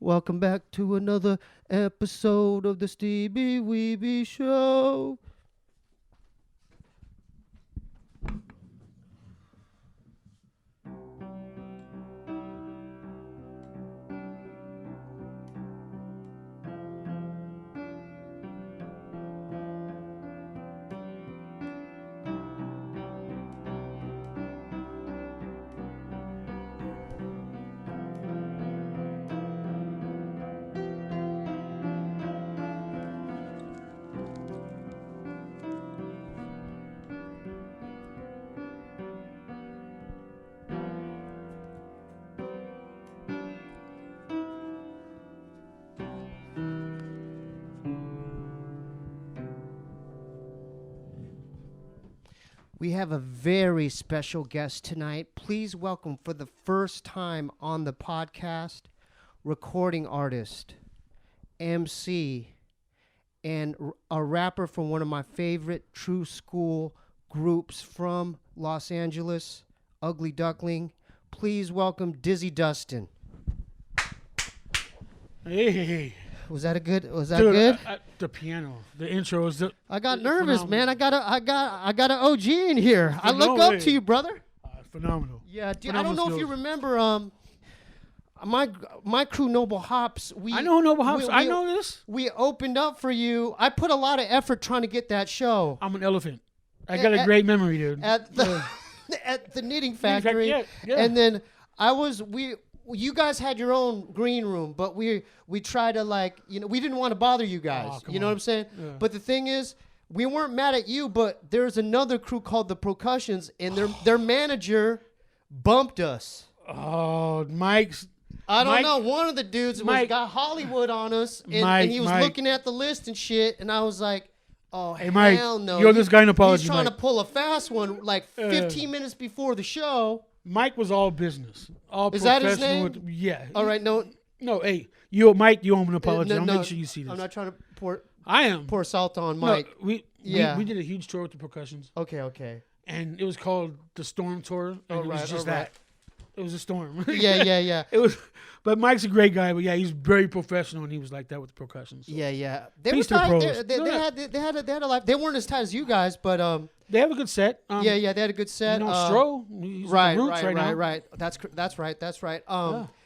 Welcome back to another episode of the Steebee Weebee Show. We have a very special guest tonight. Please welcome for the first time on the podcast, recording artist, MC, and a rapper from one of my favorite true school groups from Los Angeles, Ugly Duckling. Please welcome Dizzy Dustin. Hey. Was that good? The piano, the intro is. I got nervous, phenomenal. Man. I got an OG in here. I look up to you, brother. Phenomenal. Yeah, dude. I don't know if you remember. My crew, Noble Hops. I know Noble Hops. I know this. We opened up for you. I put a lot of effort trying to get that show. I'm an elephant. I got a great memory, dude. At the knitting factory, yeah. And then you guys had your own green room, but we tried to we didn't want to bother you guys. You know what I'm saying? Yeah. But the thing is, we weren't mad at you, but there's another crew called the Percussions, and their manager bumped us. Oh, Mike's. I don't know. One of the dudes got Hollywood on us, and he was looking at the list and shit, and I was like, oh, hey, Mike, hell no. You're this guy in apology, He's trying Mike. to pull a fast one 15 minutes before the show. Mike was all business. All Is that his name? Yeah. All right, no, hey, Mike, you owe him an apology. I'll make sure you see this. I'm not trying to pour salt on Mike. No, we did a huge tour with the Percussions. Okay. And it was called the Storm Tour, and it was just that. It was a storm. Yeah. It was, but Mike's a great guy. But yeah, he's very professional, and he was like that with the Percussions. So. Yeah. They were tight. They had a life. They weren't as tight as you guys, but they have a good set. They had a good set. Stro, he's right. That's right.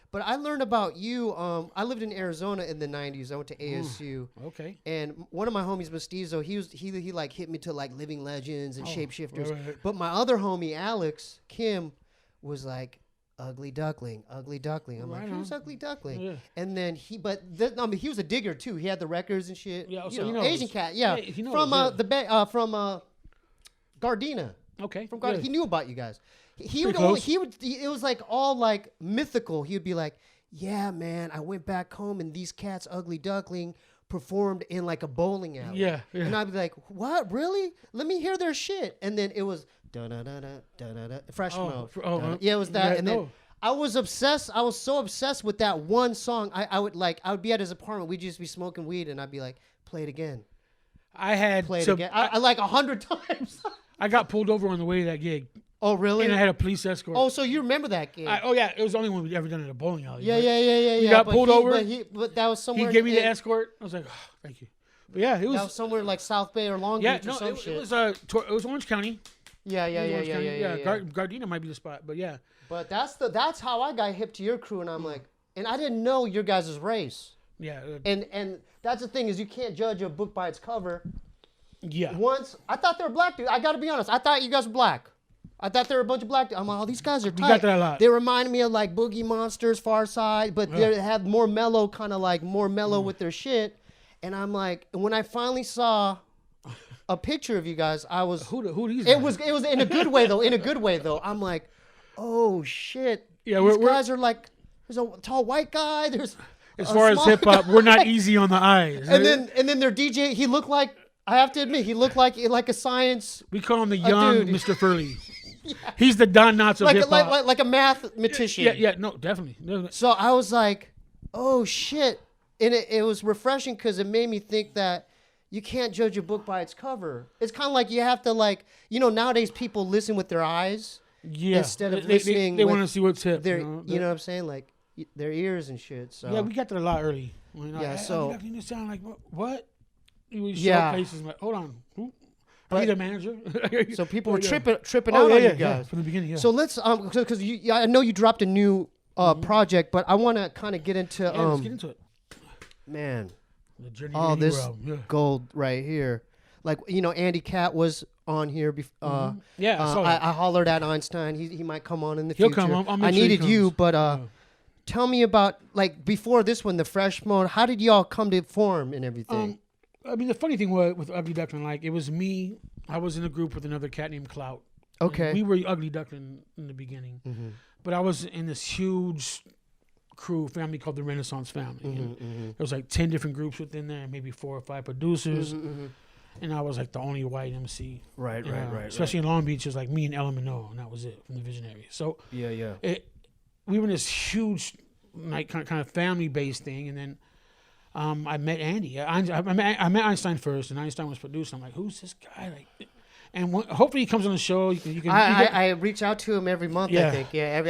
But I learned about you. I lived in Arizona in the '90s. I went to ASU. Okay. And one of my homies, Mestizo, he hit me to Living Legends and Shapeshifters. Right. But my other homie, Alex Kim, was like, Ugly Duckling. I'm like, who's Ugly Duckling? Yeah. And then he was a digger too. He had the records and shit. Yeah, so Asian cat. Yeah, he knows, from Gardena. Okay, from Gardena. He knew about you guys. It was all mythical. He would be like, yeah, man, I went back home and these cats, Ugly Duckling, performed in a bowling alley. Yeah. And I'd be like, what? Really? Let me hear their shit. And then it was Fresh Mo. Yeah, it was that. Yeah, and then I was obsessed. I was so obsessed with that one song. I would be at his apartment. We'd just be smoking weed, and I'd be like, play it again. I had play it again. I 100 times. I got pulled over on the way to that gig. Oh, really? And I had a police escort. Oh, so you remember that gig? Yeah. It was the only one we'd ever done at a bowling alley. Yeah. We got pulled over. But that was somewhere. He gave me the escort. I was like, oh, thank you. But yeah, it was. That was somewhere like South Bay or Long Beach or some shit. It was Orange County. Yeah. Gardena might be the spot, but yeah. But that's how I got hip to your crew, and I'm like, and I didn't know your guys' race. Yeah. And that's the thing is you can't judge a book by its cover. Yeah. Once I thought they were black dudes. I got to be honest. I thought you guys were black. I thought they were a bunch of black dudes. I'm like, oh, these guys are tight. You got that a lot. They reminded me of Boogie Monsters, Far Side, but they had more mellow, with their shit. And I'm like, when I finally saw a picture of you guys, I was who these guys? It was in a good way though. I'm like, oh shit. Yeah, these guys are there's a tall white guy. There's as far as hip hop, we're not easy on the eyes. And then their DJ, he looked like, I have to admit, he looked like a science. We call him the young Mr. Furley. Yeah. He's the Don Knotts of hip hop. Like a mathematician. Yeah, no, definitely. So I was like, oh shit. And it was refreshing because it made me think that you can't judge a book by its cover. It's kind of like you have to nowadays people listen with their eyes. Yeah. Instead of listening they want to see what's hip. You know what I'm saying? their ears and shit. So yeah, we got that a lot early. So you sound like what? We yeah. places like, hold on, who? Are you the manager? So people were tripping out on you guys from the beginning. Yeah. So let's because I know you dropped a new project, but I want to kind of get into let's get into it. Man, the Journey this realm. gold right here. Like Andy Catt was on here. I hollered at Einstein. He might come on in the future. He'll come on. I needed you, but tell me about like before this one, the Fresh Mode. How did y'all come to form and everything? I mean, the funny thing was with Ugly Duckling, like it was me. I was in a group with another cat named Clout. Okay. We were Ugly Duckling in the beginning, but I was in this huge family called the Renaissance Family. There was like 10 different groups within there, maybe 4 or 5 producers. And I was like the only white MC. Right. Especially in Long Beach, it was like me and Ellen Minogue, and that was it from the Visionaries. So we were in this huge, like kind of family-based thing, and then I met Andy. I met Einstein first, and Einstein was producing. I'm like, who's this guy? Like, and hopefully he comes on the show. You can. I reach out to him every month. Yeah. I think. Yeah.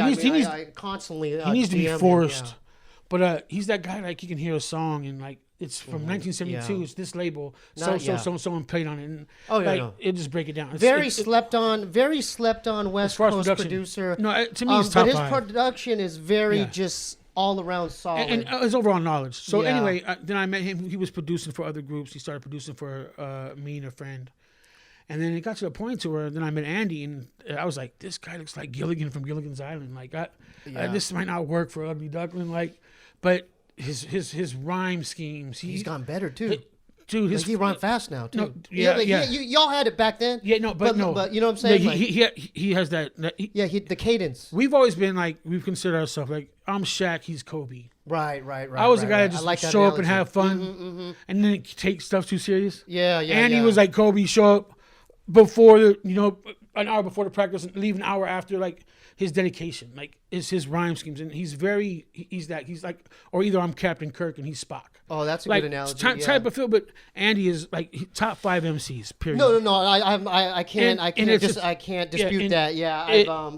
I constantly. He needs to be DM forced. Him, But he's that guy, like, you can hear a song and like it's from 1972. It's this label. Someone played on it. And, it just break it down. Very slept on West Coast producer. No, to me, it's top but his 5. production is very just all around solid. And his overall knowledge. So anyway, then I met him. He was producing for other groups. He started producing for me and a friend. And then it got to the point to where then I met Andy, and I was like, this guy looks like Gilligan from Gilligan's Island. Like, this might not work for Ugly Duckling. Like, but his rhyme schemes. He's gotten better too. Dude, he run fast now too. No, y'all had it back then. Yeah, no, but no. But you know what I'm saying? He has that. The cadence. We've always been like, we've considered ourselves like, I'm Shaq, he's Kobe. Right. I was the guy that just show up and have fun, and then take stuff too serious. Yeah. And he was like Kobe, show up before an hour before the practice and leave an hour after. Like, his dedication, like, is his rhyme schemes, and he's like, or either I'm Captain Kirk and he's Spock. Oh, that's a like, good analogy. Type of feel, but Andy is like top 5 MCs. Period. No. I can't dispute that. Yeah,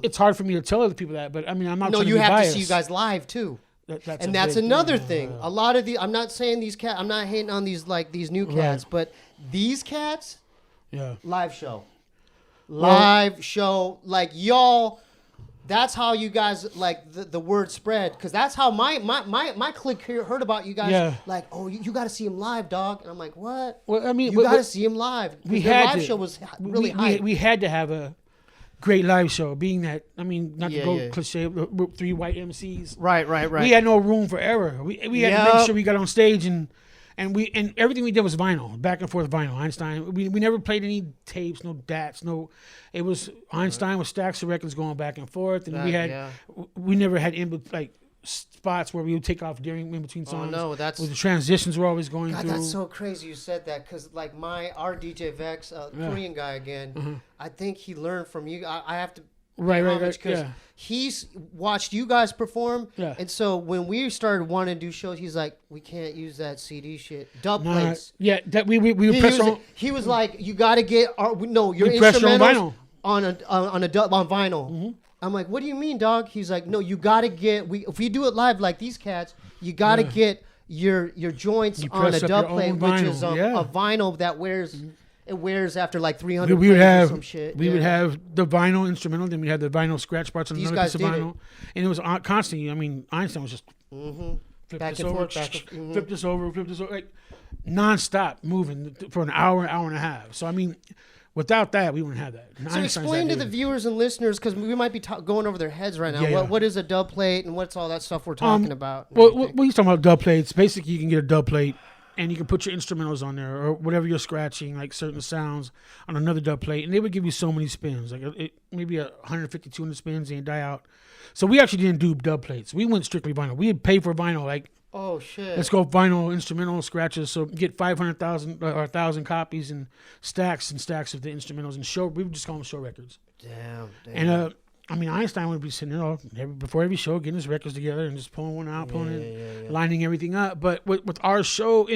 it's hard for me to tell other people that, but I mean, I'm not. No, trying you to be have biased. to see you guys live too. That's big another thing. thing. A lot of I'm not saying these cats. I'm not hating on these new cats, but these cats. Yeah. Live show. Like y'all. That's how you guys like the word spread, because that's how my clique here heard about you guys. Yeah. Like, oh, you got to see him live, dog. And I'm like, what? Well, I mean, you got to see him live. We their had live to. show was really hype. We had to have a great live show, being that, I mean, not to go yeah. cliche, 3 white MCs. Right. We had no room for error. We had to make sure we got on stage and everything we did was vinyl, back and forth vinyl. Einstein, we never played any tapes, no DATs, no. It was Einstein with stacks of records going back and forth, and we never had spots where we would take off in between songs. Oh no, that's where the transitions were always going through. That's so crazy you said that, because like our DJ Vex, Korean guy again, I think he learned from you. I have to. Right. Because he's watched you guys perform, and so when we started wanting to do shows, he's like, "We can't use that CD shit, dub plates." Yeah, that we press on. He was like, "You got to get your instrumentals on vinyl." I'm like, "What do you mean, dog?" He's like, "No, you got to get if you do it live like these cats, you got to get your joints on a dub plate, which is a vinyl that wears." It wears after like 300 we would have, or some shit. We would have the vinyl instrumental, then we had the vinyl scratch parts on another piece of vinyl. And it was constantly, I mean, Einstein was just flip this over, like nonstop moving for an hour and a half. So, I mean, without that, we wouldn't have that. And so explain to the viewers and listeners, because we might be going over their heads right now. What is a dub plate and what's all that stuff we're talking about? Well, when you talking about dub plates, basically you can get a dub plate, and you can put your instrumentals on there or whatever you're scratching, like certain sounds, on another dub plate. And they would give you so many spins, like maybe 150, 200 spins, and die out. So we actually didn't do dub plates. We went strictly vinyl. We had paid for vinyl, like, oh, shit. Let's go vinyl instrumental scratches. So get 500,000 or 1,000 copies and stacks of the instrumentals. And we would just call them show records. Damn. And I mean, Einstein would be sitting there before every show, getting his records together and just pulling one out, lining everything up. But with our show,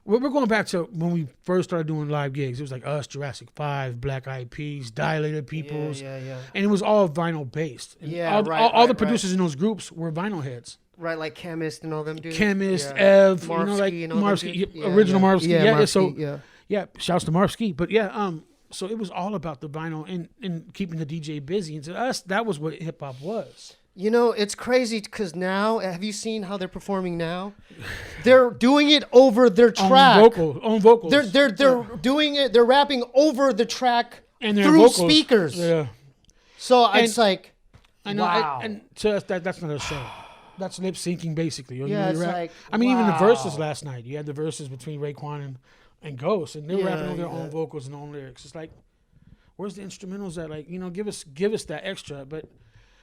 we're going back to when we first started doing live gigs. It was like us, Jurassic 5, Black Eyed Peas, Dilated Peoples. Yeah. And it was all vinyl based. And all the producers in those groups were vinyl heads. Right, like Chemist and all them dudes. Chemist, Ev, Marvski, you know, like and all them Marvski, dudes. original Marvski. Yeah, Marvski, so yeah, shouts to Marvski. But yeah, so it was all about the vinyl and keeping the DJ busy. And to us, that was what hip hop was. You know, it's crazy because now, have you seen how they're performing now? They're doing it over their track. On vocals. They're doing it. They're rapping over the track and their through vocals. speakers. Yeah. So it's like, I know, wow. and to us, that's not a show. That's lip syncing, basically. Yeah, it's like, I mean, even the wow. verses last night. You had the verses between Raekwon and Ghost, and they were rapping on their own vocals and own lyrics. It's like, where's the instrumentals at? Like, you know, give us that extra. But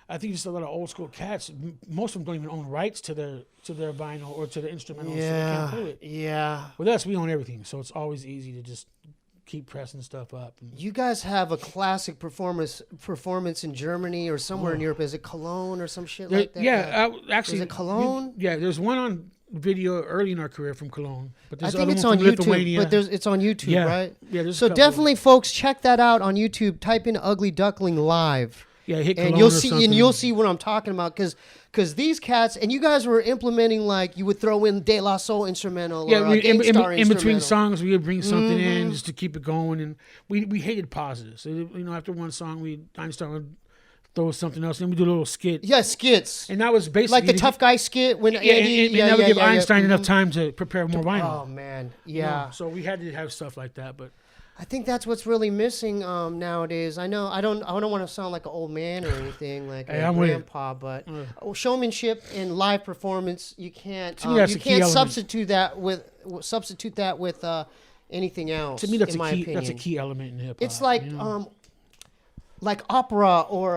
I think just a lot of old school cats. Most of them don't even own rights to their vinyl or to the instrumentals. So they can't play it. Yeah. With us, we own everything, so it's always easy to just keep pressing stuff up. You guys have a classic performance in Germany or somewhere in Europe. Is it Cologne or some shit like that? Yeah, actually, is it Cologne? There's one on video early in our career from Cologne, but I there's think it's one on from YouTube. Lithuania. But it's on YouTube, right? Yeah. So definitely, folks, check that out on YouTube. Type in "Ugly Duckling Live." Yeah, hit and Cologne you'll see what I'm talking about because these cats and you guys were implementing like you would throw in De La Soul instrumental. Yeah, or in between songs we would bring something in just to keep it going, and we hated pauses. So, you know, after one song Einstein would throw something else, and then we do a little skit. Yeah, skits. And that was basically like the tough guy skit when Andy. And that would give Einstein enough time to prepare more vinyl. Oh man, yeah. So we had to have stuff like that, but. I think that's what's really missing nowadays. I know I don't want to sound like an old man or anything like a grandpa, but showmanship and live performance you can't substitute that with anything else. To me, that's in my opinion. That's a key element in hip hop. It's like like opera or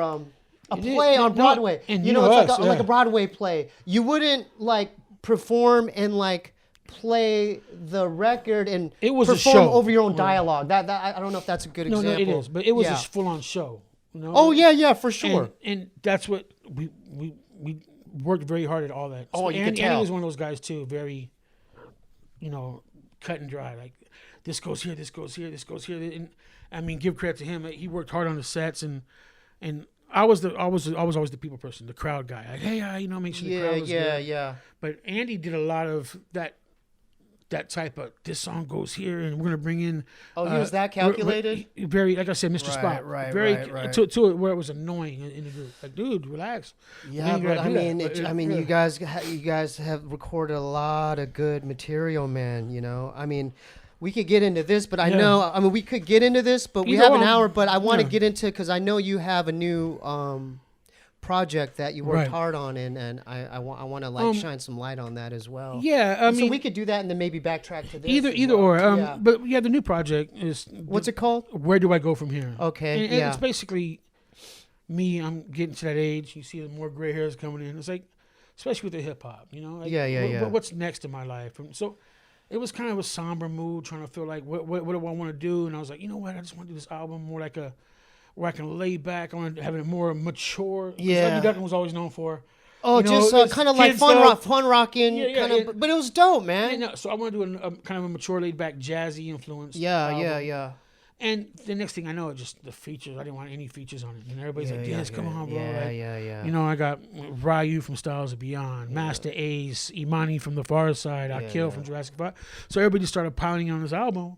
a play on Broadway. And you know, it's like a Broadway play. You wouldn't like perform and like play the record and it was perform a show over your own dialogue. That I don't know if that's a good example. No, it is, but it was a full-on show. You know? Oh yeah, for sure. And that's what we worked very hard at all that. Oh, you could tell. Andy was one of those guys too, very, you know, cut and dry. Like this goes here, this goes here, this goes here. And I mean, give credit to him. He worked hard on the sets and. I was always the people person, the crowd guy. Like, hey, you know, make sure the crowd was good. Yeah. But Andy did a lot of that type of this song goes here and we're gonna bring in. Oh, he was that calculated. Very, like I said, Mr. Spot. Right. To it where it was annoying in the group. Like, dude, relax. Yeah, but I mean, you guys have recorded a lot of good material, man. You know, I mean. We could get into this, but we could get into this, but we have an hour. But I want to get into because I know you have a new project that you worked hard on, and I want to like shine some light on that as well. Yeah, I mean, so we could do that and then maybe backtrack to this. Either or. But yeah, the new project is what's it called? Where do I go from here? Okay, and it's basically me. I'm getting to that age. You see, the more gray hairs coming in. It's like, especially with the hip hop, you know. Like, what's next in my life? So. It was kind of a somber mood, trying to feel like what do I want to do, and I was like, you know what, I just want to do this album more like where I can lay back. I want to have it more mature. Yeah, Ugly Duckling was always known for. Oh, you know, just kind of like fun rocking, but it was dope, man. Yeah, so I want to do a kind of a mature, laid back, jazzy influence. Yeah. And the next thing I know, just the features. I didn't want any features on it. And everybody's like, yes, come on, bro. Yeah. You know, I got Ryu from Styles of Beyond, Master Ace, Imani from The Far Side, Akil from Jurassic 5. So everybody just started piling on this album.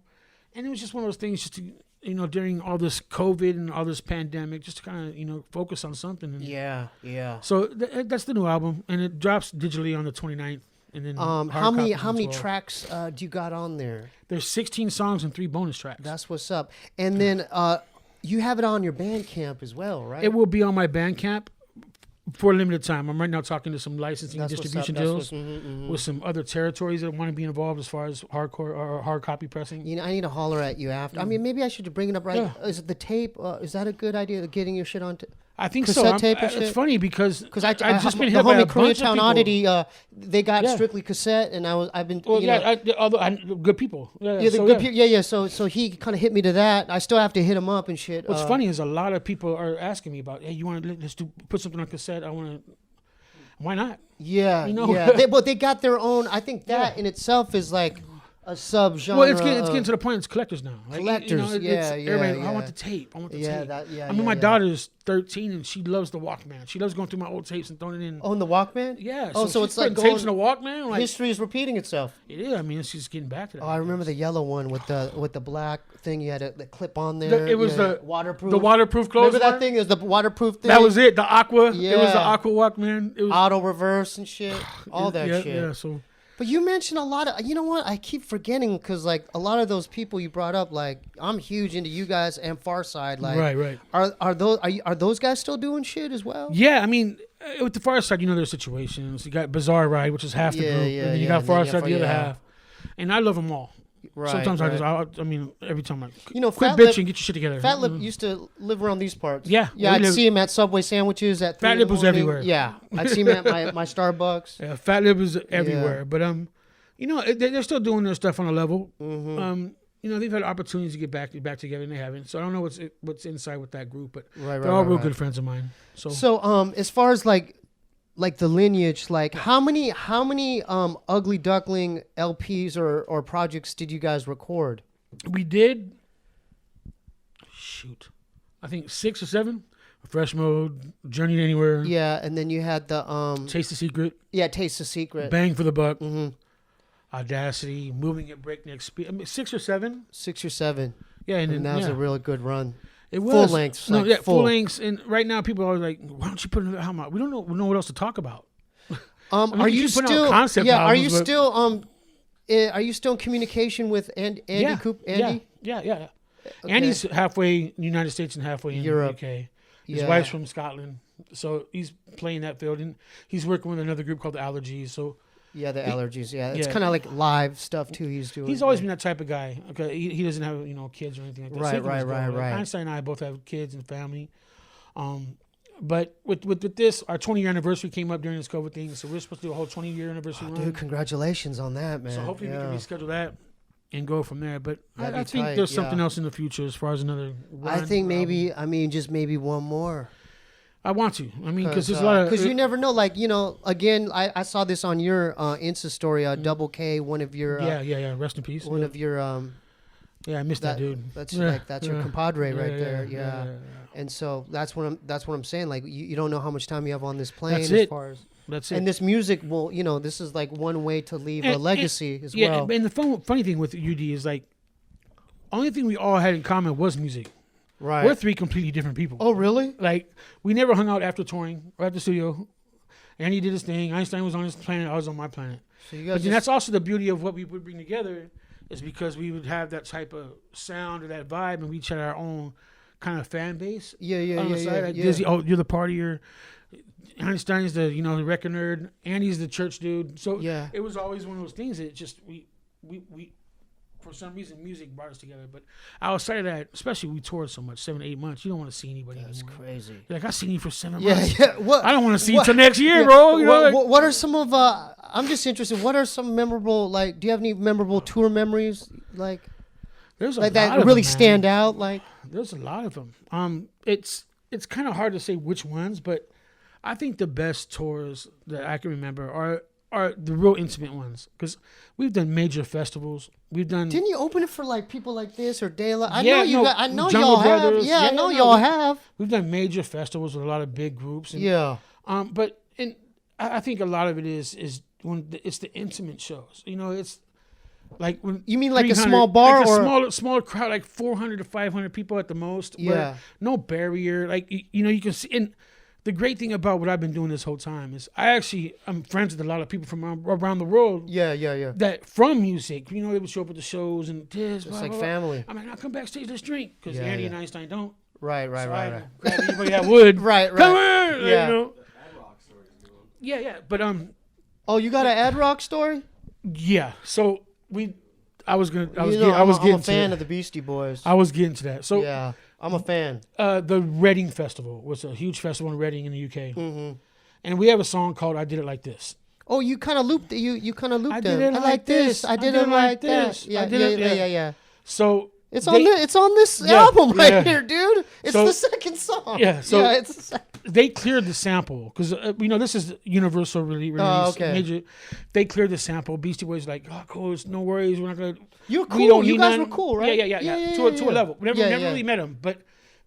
And it was just one of those things just to, you know, during all this COVID and all this pandemic, just to kind of, you know, focus on something. And so that's the new album. And it drops digitally on the 29th. And then how many tracks do you got on there? There's 16 songs and 3 bonus tracks. That's what's up. And then you have it on your Bandcamp as well, right? It will be on my Bandcamp for a limited time. I'm right now talking to some licensing and distribution deals with some other territories that want to be involved as far as hardcore or hard copy pressing. You know, I need to holler at you after. I mean, maybe I should bring it up right. Yeah. Is it the tape? Is that a good idea? Getting your shit on. I think so. It's funny because I just been hit by a bunch of people. Oddity, they got strictly cassette, and I've been. Good people. So he kind of hit me to that. I still have to hit him up and shit. What's funny is a lot of people are asking me about, hey, you want to put something on cassette? I want to. Why not? Yeah, you know? Yeah. But they got their own. I think that in itself is like a subgenre. Well, it's getting to the point. It's collectors now. Like, Collectors, everybody, yeah. I want the tape. I want the tape. Yeah, I mean, my daughter's 13 and she loves the Walkman. She loves going through my old tapes and throwing it in. Oh, in the Walkman? Yeah. Oh, so it's like tapes in the Walkman. Like, history is repeating itself. It is. I mean, it's just getting back to that. Oh, I remember the yellow one with the black thing. You had the clip on there. It was the waterproof. The waterproof clothes. Remember that thing? It was the waterproof thing. That was it. The Aqua. Yeah. It was the Aqua Walkman. It was auto reverse and shit. All that shit. Yeah. So. But you mentioned a lot of, you know what? I keep forgetting because like a lot of those people you brought up, like I'm huge into you guys and Farside. Like, right. Are those guys still doing shit as well? Yeah, I mean, with the Farside, there's situations. You got Bizarre Ride, which is half the group, and then you got Farside, the other half. And I love them all. Right, sometimes right. I mean, every time quit Fat bitching, Lip, get your shit together. Fat Lip used to live around these parts. Yeah, I'd see him at Subway sandwiches at 3 Fat Lip was everywhere. Yeah, I'd see him at my Starbucks. Yeah, Fat Lip was everywhere. But they're still doing their stuff on a level. Mm-hmm. They've had opportunities to get back together and they haven't. So I don't know what's inside with that group, but they're all real good friends of mine. So as far as like the lineage, like how many Ugly Duckling LPs or projects did you guys record? We did. Shoot, I think 6 or 7. Fresh Mode, Journey to Anywhere. Yeah, and then you had the Taste the Secret. Yeah, Taste the Secret. Bang for the Buck. Mm-hmm. Audacity, Moving at Breakneck Speed. I mean, 6 or 7. 6 or 7. Yeah, and that was a really good run. It was full length. Full lengths. And right now, people are like, "Why don't you put another album out? We don't know what else to talk about." Are you still? Concept yeah. albums, Are you still? Are you still in communication with Andy Coop? Andy? Yeah. Okay. Andy's halfway in the United States and halfway in Europe. the UK. His wife's from Scotland, so he's playing that field, and he's working with another group called the Allergies. So. Yeah, the Allergies. Yeah, it's kind of like live stuff too. He's doing. He's always been that type of guy. Okay, he doesn't have kids or anything like that. Right. Einstein and I both have kids and family. But with this, our 20-year anniversary came up during this COVID thing, so we're supposed to do a whole 20-year anniversary run. Dude, congratulations on that, man. So hopefully we can reschedule that and go from there. But I think tight, there's something else in the future as far as another run. I think maybe, just maybe one more. I want to. I mean, because there's a lot of... Because you never know. Like, again, I saw this on your Insta story, Double K, one of your... yeah. Rest in peace. One of your... yeah, I missed that dude. That's your compadre right there. Yeah. And so that's what I'm saying. Like, you don't know how much time you have on this plane. That's it. And this music will, this is like one way to leave a legacy as well. Yeah, and the funny thing with UD is like, only thing we all had in common was music. Right. We're 3 completely different people. Oh, really? Like, we never hung out after touring or at the studio. Andy did his thing. Einstein was on his planet. I was on my planet. So but then that's also the beauty of what we would bring together is because we would have that type of sound or that vibe, and we each had our own kind of fan base. Yeah. Dizzy, you're the partier. Einstein's the the record nerd. Andy's the church dude. So it was always one of those things that just we for some reason music brought us together. But outside of that, especially we toured so much, 7 to 8 months, you don't want to see anybody anymore. That's crazy. You're like, I seen you for 7 months. Yeah. I don't want to see you till next year, bro. What are some of I'm just interested. What are some memorable, like, do you have any memorable tour memories, like, there's a like lot that of really them, stand out? Like, there's a lot of them. It's kind of hard to say which ones, but I think the best tours that I can remember are the real intimate ones, because we've done major festivals. We've done. Didn't you open it for like people like this or De La? I know y'all Brothers. have. Yeah, I know y'all have. We've done major festivals with a lot of big groups. And, but I think a lot of it is when it's the intimate shows. It's like when you mean like a small bar or a smaller crowd, like 400 to 500 people at the most. Yeah, no barrier. Like you can see. And the great thing about what I've been doing this whole time is I'm friends with a lot of people from around the world. Yeah. That from music, they would show up at the shows and this. It's like family. I'm like, I'll come backstage, let's drink, because Andy and Einstein don't. Right. Grab anybody that would. Right. Come on. Yeah. Yeah. But Oh, you got an Ad Rock story? Yeah. So I was getting a fan of the Beastie Boys. I was getting to that. So yeah, I'm a fan. The Reading Festival was a huge festival in Reading in the UK, and we have a song called "I Did It Like This." Oh, you kind of looped. You kind of looped. I did it like this. I did it like this. Yeah. Yeah. So It's on this album right here, dude. It's So- the second song. Yeah, so- yeah, it's the second. They cleared the sample because this is Universal release. okay. Major. They cleared the sample. Beastie Boys like, oh, cool, no worries. We're not gonna. You're we cool. don't You need guys none. were cool, right? Yeah. To a level. We never Yeah. really met them, but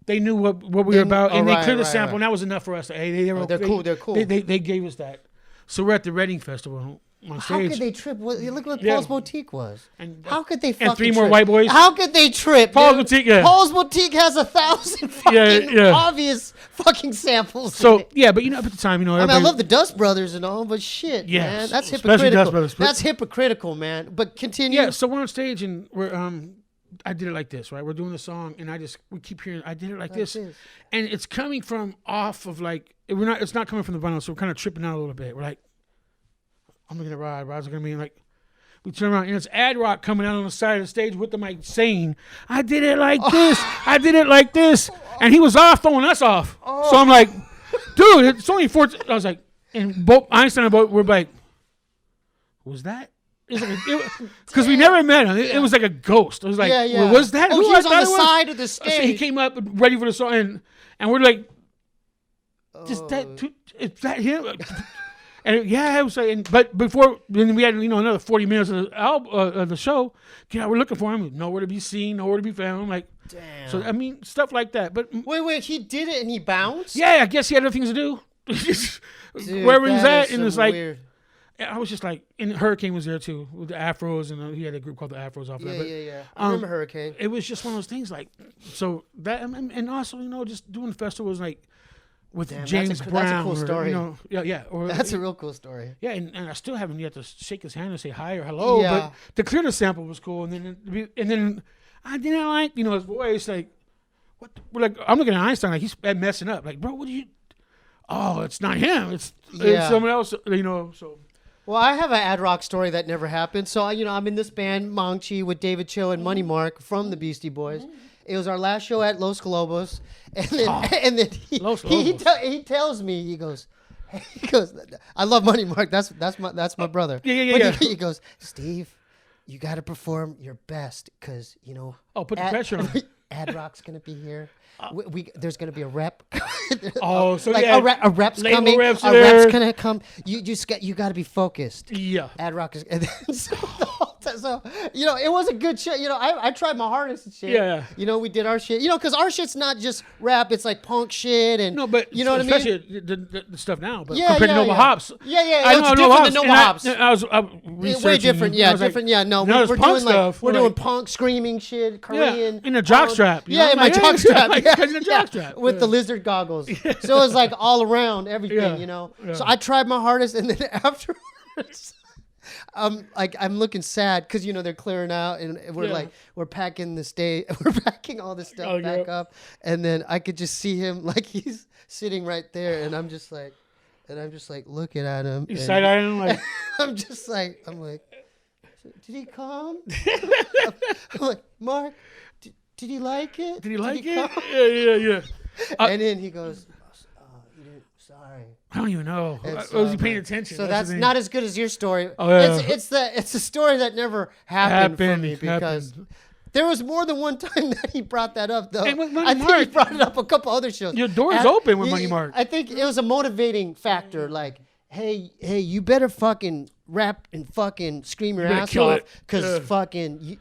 they knew what we were about, and they cleared the sample, and that was enough for us. Hey, They're cool. They're cool. They gave us that. So we're at the Reading Festival on How stage. could they trip? Look what Yeah. Paul's Boutique was. And, How could they fucking and three more trip? white boys. How could they trip? Paul's dude? Boutique, yeah. Paul's Boutique has 1,000 fucking Yeah. obvious fucking samples. in So it. yeah, but at the time, I mean, I everybody- love the Dust Brothers and all, but shit, Yes, man, that's especially hypocritical. Dust Brothers. That's hypocritical, man. But continue. Yeah, so we're on stage and we're I did it like this, right? We're doing the song and we keep hearing I did it like this. this. And it's coming from off of like it's not coming from the vinyl, so we're kind of tripping out a little bit. We're like, I'm looking at Rod's gonna be like we turn around and it's Ad Rock coming out on the side of the stage with the mic saying, I did it like this, I did it like this. And he was off throwing us off. So I'm like, dude, it's only 14. I was like, and both Einstein and both were like, was that? Because we never met him. It was like a ghost. It was like, well, was that? Oh, who he I was on thought the it side of the So he stage. came up ready for the song, and we're like, is that him? And it was like, but before then we had another 40 minutes of the of the show. We're looking for him. Nowhere to be seen, nowhere to be found. Like, Damn. so I mean, stuff like that. But Wait, he did it and he bounced? yeah, I guess he had other things to do. Dude, Wherever he's that at, is and it's some like. weird. I was just like, and Hurricane was there too with the Afros, and he had a group called the Afros off there. But, Yeah. I remember Hurricane. It was just one of those things, like, so that, and also, just doing festivals like with Damn, James Brown. That's a cool story. Or That's a real cool story. yeah, and I still haven't yet to shake his hand and say hi or hello. Yeah. But the clear the sample was cool, and then I didn't like his voice. Like, what? We're like, I'm looking at Einstein like he's messing up. Like, bro, what do you? Oh, it's not him. It's someone else. So. Well, I have an Ad Rock story that never happened. So, I'm in this band, Mongchi, with David Cho and Money Mark from the Beastie Boys. It was our last show at Los Globos. And then he tells me, he goes, I love Money Mark. That's my brother. Yeah. But he goes, Steve, you got to perform your best because, put the pressure on. Ad Rock's going to be here. There's going to be a rep. So like yeah, a rep's label coming. reps A there. rep's gonna come. You got to be focused. Yeah. Ad Rock is. And then, so it was a good show. I tried my hardest and shit. Yeah. We did our shit. Because our shit's not just rap. It's like punk shit and. No, but you know what I mean. Especially the stuff now. But Yeah, compared to Nova Hops. Yeah. I It's know different Nova than Nova Hops. Hops. I was Way researching, different. and Yeah, I was like, different. Yeah, no, now we're there's doing punk stuff. we're We're doing like- punk screaming shit, Korean. in a jockstrap. Yeah, in my jockstrap. In a jockstrap. With the lizard goggles. So it was like all around everything, Yeah. So I tried my hardest, and then afterwards, I'm looking sad because they're clearing out, and we're packing the stage, we're packing all this stuff back up, and then I could just see him like he's sitting right there, and I'm just like looking at him. You side eyeing him like. I'm like, did he come? I'm like, Mark, did he like it? Did he like come? it? Yeah. And then he goes, you didn't, sorry. I don't even know. It's, Was he paying man. attention? So that's not as good as your story. Oh, yeah. It's a story that never happened for me because Happened. there was more than one time that he brought that up though. And with Money I think Mark, he brought it up a couple other shows. Your door's open with Money Mark. I think it was a motivating factor. Like, hey, you better fucking rap and fucking scream your ass kill off it. because fucking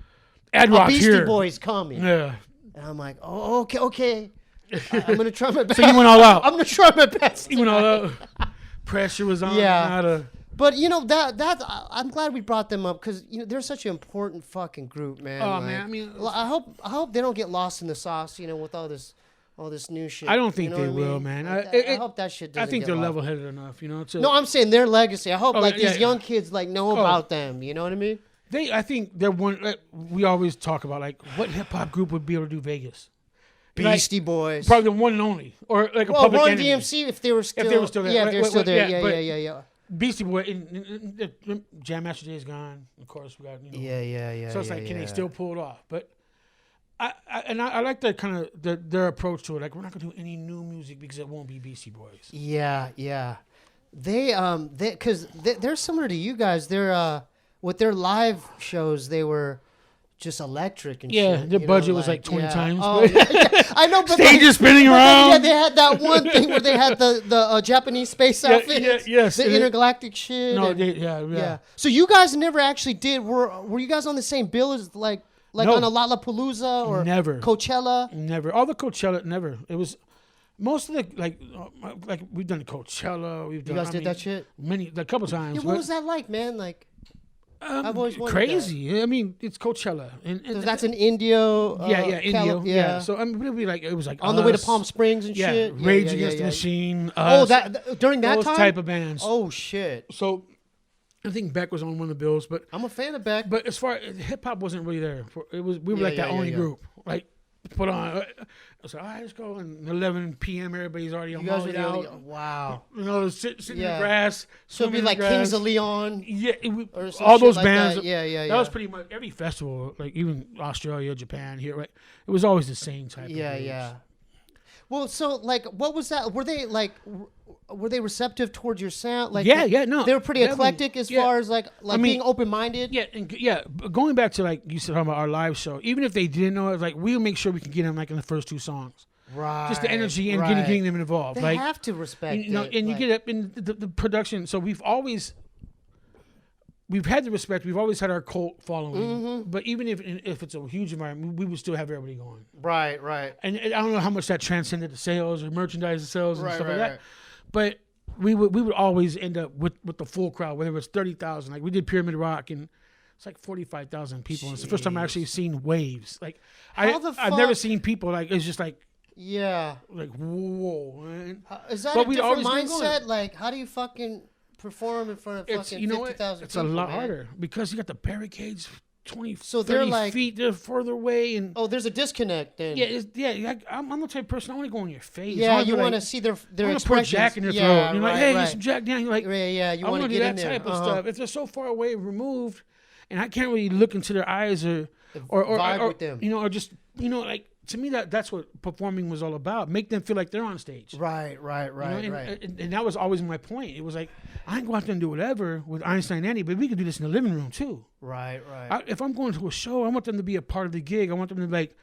Ad Rock's Beastie here. Boys coming. Yeah. And I'm like, oh, okay. I'm gonna try my best. So you went all out. I'm gonna try my best. You went all out. Pressure was on. Yeah. But that I'm glad we brought them up because they're such an important fucking group, man. Oh man, I mean, I hope they don't get lost in the sauce, with all this new shit. I don't think know they what I will, mean? man. I hope that shit doesn't. I think get they're lost. level-headed enough, to. No, I'm saying their legacy. I hope these yeah. young kids know about them. You know what I mean? I think they're one. We always talk about what hip hop group would be able to do Vegas. Beastie Boys. Probably the one and only, or like a Public Run Enemy. DMC if they were still. If they were still there. Yeah, if they were still there. Yeah. Beastie Boy, Jam Master Jay is gone. Of course, we got Yeah. So it's like, can they still pull it off? But I like that kind of their approach to it. Like, we're not gonna do any new music because it won't be Beastie Boys. Yeah. Because they're similar to you guys. They're with their live shows. They were just electric and yeah, shit. their budget was like 20 times. Oh, yeah. I know, but Stages spinning around. Yeah, they had that one thing where they had the Japanese space outfits. Yes. The intergalactic shit. No, and, yeah. So you guys never actually did. Were you guys on the same bill as like No. on a Lollapalooza or Never. Coachella? Never. All the Coachella, never. It was most of the like we've done the Coachella. We've done. You guys did that shit a couple times. Yeah, what was that like, man? Like. I've always wondered crazy. that. I mean, it's Coachella, and So that's in Indio. Indio. Yeah. So I mean, it was like on the way to Palm Springs and shit. Rage Against the Machine. Oh, during that those time, type of bands. Oh shit. So I think Beck was on one of the bills, but I'm a fan of Beck. But as far as hip hop wasn't really there. We were like that only group. Like put on. I said, all right, let's go. And 11 p.m. everybody's already on mullied out. Wow. You know, sitting in the grass. So it'd be like Kings of Leon. Yeah, all those like bands. That. Yeah. That was pretty much every festival, like even Australia, Japan, here, right? It was always the same type of groups. Yeah. Well, so like, what was that? Were they receptive towards your sound? Like, no, they were pretty eclectic as far as like being open minded. Yeah. Going back to like you said talking about our live show, even if they didn't know it, like we'll make sure we can get them like in the first 2 songs. Right. Just the energy and getting them involved. They have to respect you know, it. And you get up in the production. So we've had the respect. We've always had our cult following. Mm-hmm. But even if it's a huge environment, we would still have everybody going. Right. And I don't know how much that transcended the sales or merchandise sales and stuff like that. Right. But we would always end up with the full crowd, whether it was 30,000. Like we did Pyramid Rock and it's like 45,000 people. It's the first time I actually seen waves. Like I've never seen people like it's just like like whoa. Man. Is that a different mindset? Like how do you fucking perform in front of fucking 50,000 people? It's a lot harder because you got the barricades 20, so 30 they're like, feet, they're further away. And there's a disconnect then. I'm the type of person, I want to go in your face. Yeah, you want to see their expressions. Pour Jack in your throat. You're like, hey, get some Jack down. You're like, you want to do that type of stuff. If they're so far away, removed, and I can't really look into their eyes or vibe with them. Or just, like, to me, that's what performing was all about. Make them feel like they're on stage. Right. And that was always my point. It was like, I can go out there and do whatever with Einstein and Annie, but we could do this in the living room too. Right. If I'm going to a show, I want them to be a part of the gig. I want them to like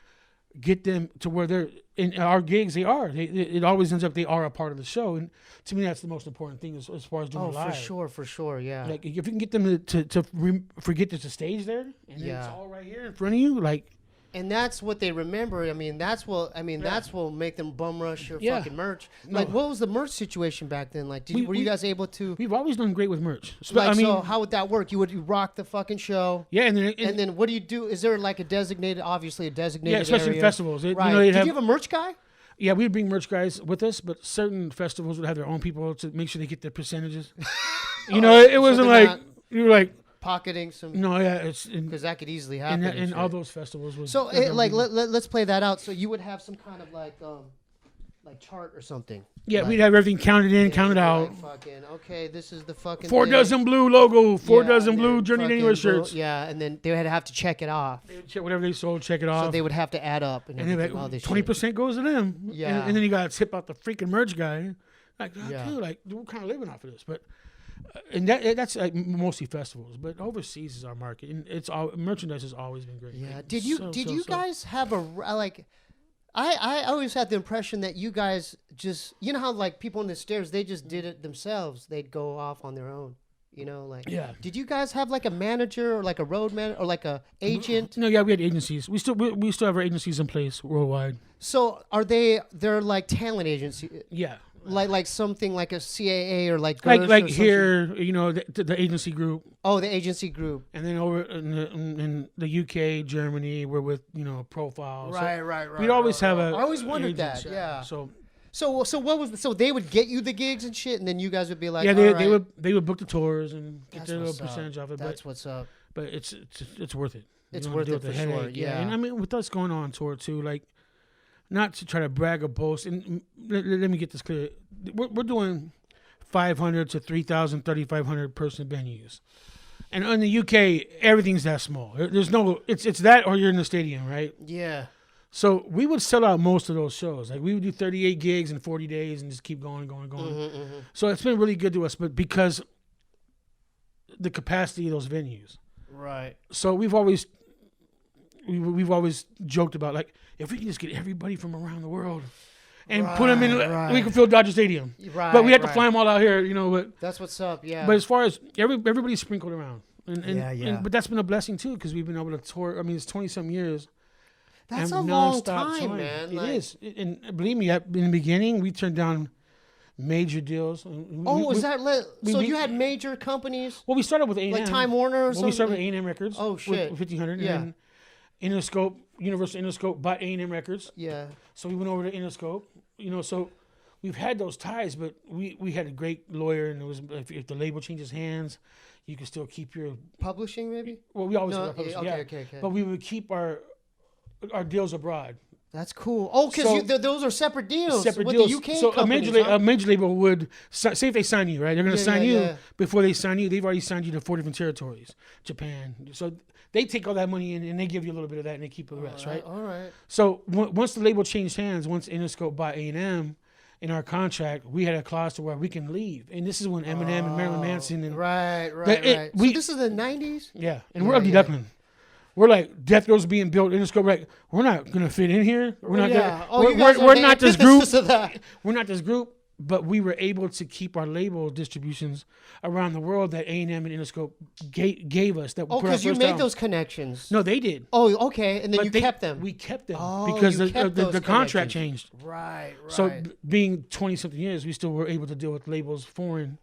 get them to where they're in our gigs. They are. It always ends up they are a part of the show, and to me, that's the most important thing as far as doing live. For sure, yeah. Like if you can get them to forget there's a stage there, and it's all right here in front of you, like. And that's what they remember. I mean, that's what make them bum rush your fucking merch. Like, what was the merch situation back then? Like, were you guys able to? We've always done great with merch. So how would that work? You rock the fucking show. Yeah, and then what do you do? Is there like a designated especially area? In festivals. Right. Did you have a merch guy? Yeah, we'd bring merch guys with us, but certain festivals would have their own people to make sure they get their percentages. It wasn't like you were like. Pocketing some. No, it's because that could easily happen. And all those festivals was so. Let's play that out. So you would have some kind of like chart or something. Yeah, we'd have everything counted in, counted out. Okay, this is the fucking 4 dozen blue logo, 4 dozen blue Journey Anywhere shirts. Yeah, and then they would have to check it off. They would check whatever they sold, check it off. So they would have to add up, and then like, 20% goes to them. Yeah, and then you got to tip out the freaking merch guy. Like, dude, we're kind of living off of this, but. And that's like mostly festivals, but overseas is our market, and it's all merchandise has always been great. Yeah. Did you guys have a like? I always had the impression that you guys just how like people on the stairs they just did it themselves. They'd go off on their own. Did you guys have like a manager or like a road man or like a agent? No, we had agencies. We still have our agencies in place worldwide. So they're like talent agencies? Yeah. Like something like a CAA or like here, the agency group. Oh, the agency group. And then over in the UK, Germany, we're with Profile. Right. We'd always have a. I always wondered that. Yeah. So what was so they would get you the gigs and shit, and then you guys would be like, they would book the tours and get their little percentage off it. That's what's up. But it's worth it. It's worth it for sure. Yeah. And I mean, with us going on tour too, like. Not to try to brag or boast, and let me get this clear. We're doing 500 to 3,000, 3,500 person venues. And in the UK, everything's that small. There's no, it's that or you're in the stadium, right? Yeah. So we would sell out most of those shows. Like we would do 38 gigs in 40 days and just keep going. Mm-hmm. So it's been really good to us, but because the capacity of those venues. Right. So we've always we've always joked about, like, if we can just get everybody from around the world and put them in, we can fill Dodger Stadium. Right, but we have to fly them all out here, But that's what's up, yeah. But as far as everybody's sprinkled around, and but that's been a blessing too, because we've been able to tour. I mean, it's 20-some years. That's a long time, man. It is, and believe me, in the beginning, we turned down major deals. So you had major companies? Well, we started with A&M. Like Time Warner or something? We started with A&M Records. Oh, shit. With 1500. Yeah. And then Interscope, Universal Interscope bought A&M Records. Yeah. So we went over to Interscope. So we've had those ties, but we had a great lawyer, and it was if the label changes hands, you can still keep your... Publishing, maybe? Well, we always had publishing, okay. But we would keep our deals abroad. That's cool. Oh, because those are separate deals. Separate with deals. The UK so companies, a major label would say if they sign you, right? They're going to sign you. Yeah. Before they sign you, they've already signed you to 4 different territories, Japan. So they take all that money in and they give you a little bit of that and they keep the rest, right? All right. So once the label changed hands, once Interscope bought A&M, in our contract, we had a clause to where we can leave, and this is when Eminem and Marilyn Manson and right. So this is the 90s. Yeah, and we're Ugly Duckling. We're like Death Row's being built. Interscope, like we're not gonna fit in here. We're not. We're not this group. We're not this group. But we were able to keep our label distributions around the world that A&M and Interscope gave us. That because you made those connections. No, they did. Oh, okay, and then kept them. We kept them because the contract changed. Right. So being 20-something years, we still were able to deal with labels foreign,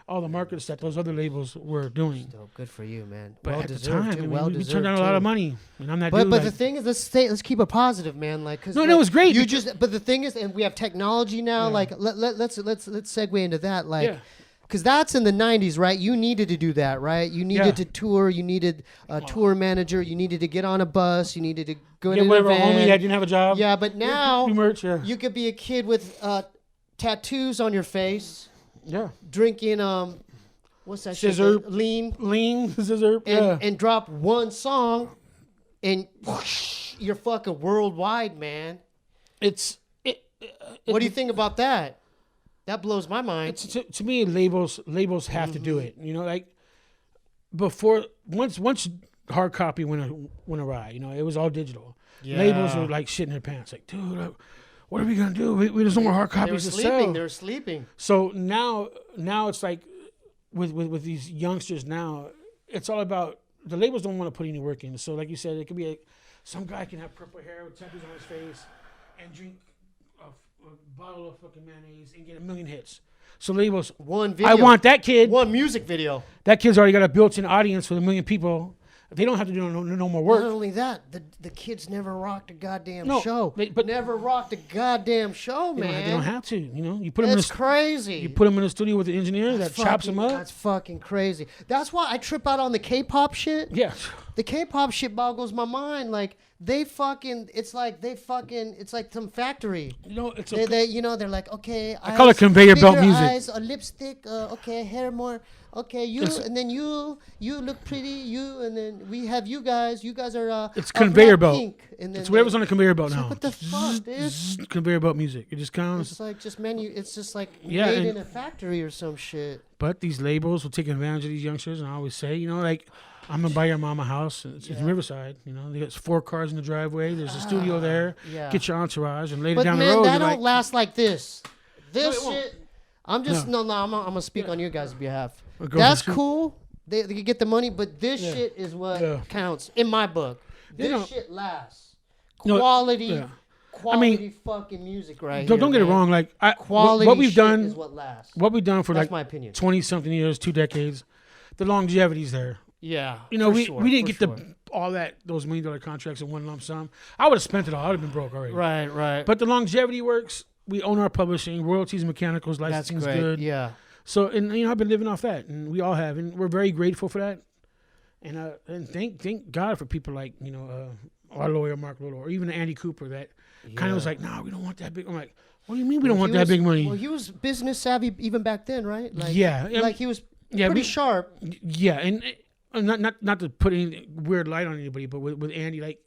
all the markets that those other labels were doing. Still good for you, man. But well at deserved, the time, we turned down a lot of money, and I'm not. But the thing is, let's keep it positive, man. Like, cause no, it was great. But the thing is, and we have technology now. Yeah. Like, let's segue into that. Like, because that's in the 90s, right? You needed to do that, right? You needed to tour. You needed a tour manager. You needed to get on a bus. You needed to go to whatever an event. home you had, didn't have a job. Yeah, but now you could be a kid with tattoos on your face. Yeah, drinking what's that scissor shit? Lean scissor, and drop one song, and whoosh, you're fucking worldwide, man. What do you think about that? That blows my mind. To me, labels have to do it. Like before, once hard copy went awry. It was all digital. Yeah. Labels were like shitting their pants, like, dude, what are we gonna do? There's no more hard copies to sell. They're sleeping. So now it's like with these youngsters now, it's all about the labels don't want to put any work in. So like you said, it could be some guy can have purple hair with tattoos on his face and drink a bottle of fucking mayonnaise and get 1 million hits. So labels, one video. I want that kid. One music video. That kid's already got a built-in audience with 1 million people. They don't have to do no more work. Not only that, the kids never rocked a goddamn show. But never rocked a goddamn show, man. They don't have to. You put them. That's crazy. You put them in the studio with the engineer that chops them up. That's fucking crazy. That's why I trip out on the K-pop shit. Yeah. The K-pop shit boggles my mind. Like it's like some factory. It's okay. They're like, okay, I call it conveyor belt music. Eyes, a lipstick, okay, hair more. Okay, and then you look pretty, and then we have you guys. You guys are it's conveyor belt. Pink, and then it's whatever's on the conveyor belt now. What the fuck, dude? Conveyor belt music. It just counts. It's like just menu. It's just like made in a factory or some shit. But these labels will take advantage of these youngsters, and I always say, like, I'm gonna buy your mama a house. It's Riverside. They got 4 cars in the driveway. There's a studio there. Yeah. Get your entourage, and later down the road, But man, that don't last like this. This shit. I'm just I'm gonna speak on your guys' behalf. That's cool. They can get the money, but this shit is what counts in my book. This shit lasts. Quality fucking music right here. Don't get it wrong. Like quality what we've done is what lasts. What we've done for that's my opinion. 20-something years, 2 decades, the longevity's there. Yeah. We didn't get those $1 million contracts in one lump sum. I would have spent it all. I would have been broke already. Right. But the longevity works. We own our publishing, royalties, mechanicals, licensing's good. Yeah. So and I've been living off that, and we all have, and we're very grateful for that. And thank God for people like our lawyer Mark Lolo, or even Andy Cooper that kind of was like, no, we don't want that big. I'm like, what do you mean we don't want that big money? Well, he was business savvy even back then, right? Like, like he was pretty sharp. Yeah, and not to put any weird light on anybody, but with Andy, like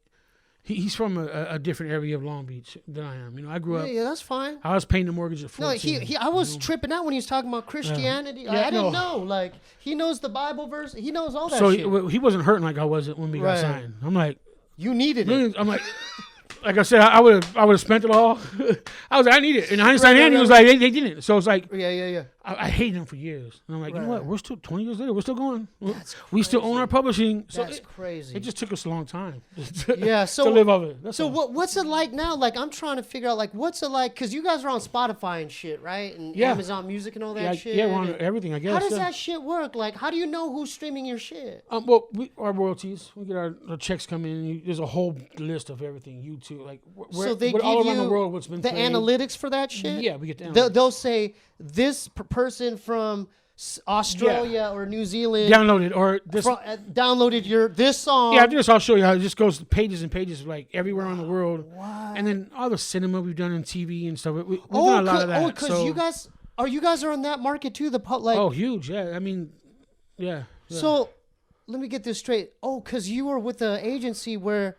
he's from a different area of Long Beach than I am. I grew up. Yeah, that's fine. I was paying the mortgage at 14. No, I was tripping out when he was talking about Christianity. I didn't know. Like, he knows the Bible verse. He knows all that shit. So he wasn't hurting like I was when we got signed. I'm like, You needed it. I'm like I said, I would have spent it all. I was like, I need it. And Einstein Andy was like, they didn't. So it's like, Yeah. I hated them for years. And I'm like, you know what? We're still 20 years later. We're still going. That's we still own our publishing. So That's crazy. It just took us a long time. So to live off it. That's so all. what's it like now? Like I'm trying to figure out like what's it like because you guys are on Spotify and shit, right? And Amazon Music and all that shit. Yeah, we're on everything. I guess. How does that shit work? Like, how do you know who's streaming your shit? Well, our royalties. We get our checks come in. There's a whole list of everything. YouTube, like So they give all around you the world, what's been the played. analytics for that shit. Yeah, we get the analytics. They'll say this person from Australia or New Zealand downloaded or this downloaded this song. Yeah, after this I'll show you how it just goes pages and pages like everywhere in the world. Wow. And then all the cinema we've done in TV and stuff. We've done a lot of that. Oh, because you guys are in that market too. Oh, huge. Yeah, I mean, yeah. So let me get this straight. Oh, because you were with the agency where